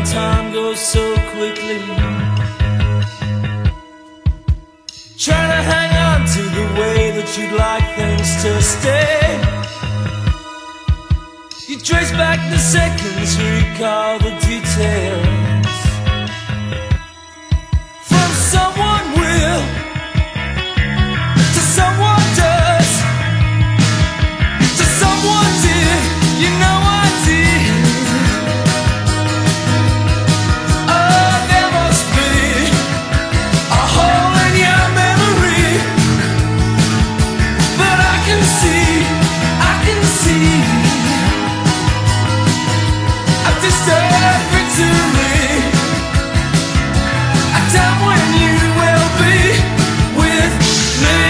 when time goes so quickly. Trying to hang on to the way that you'd like things to stay. You trace back the seconds, recall the details. From someone will to someone does, to someone did, you know I did. Oh, there must be a hole in your memory, but I can see a distant victory, a time when you will be with me.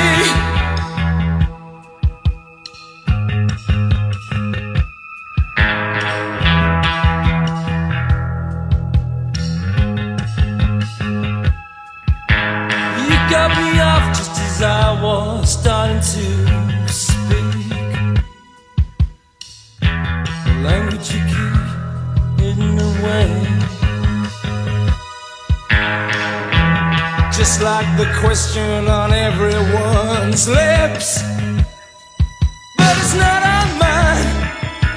You got me off just as I was starting to speak. The language you keep hidden away, just like the question on everyone's lips, but it's not on mine.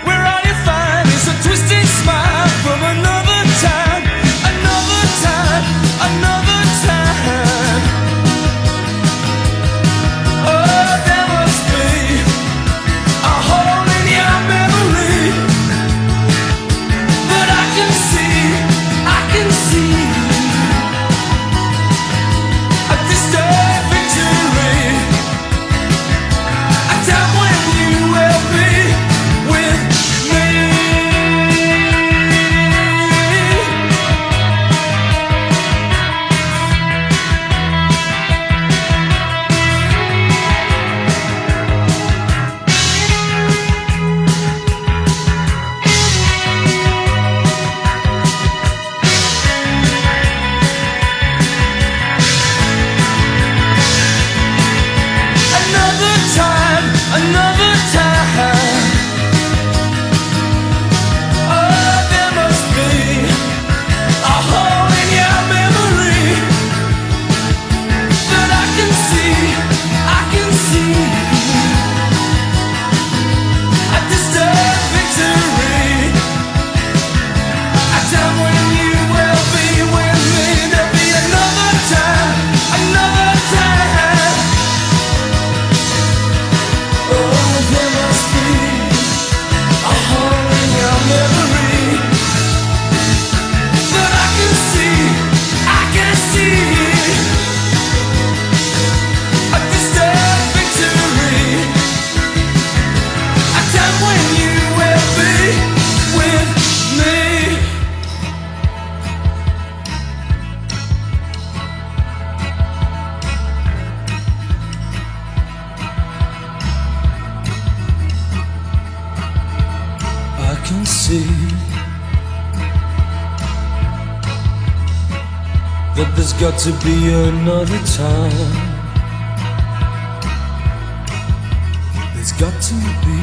Where all you find is a twisted smile from another time, another time, another time. Oh, there must be a hole in your memory, but I can see a distant victory, a time when you will be with me. Another time, another time. Oh, there must be a hole in your memory, but I can see a distant victory, a time when you will be with me. There'll be another time, another time. Oh, there must be a hole in your memory, but I can see a distant victory, a time when you will be with me. I can see that there's got to be another time. There's got to be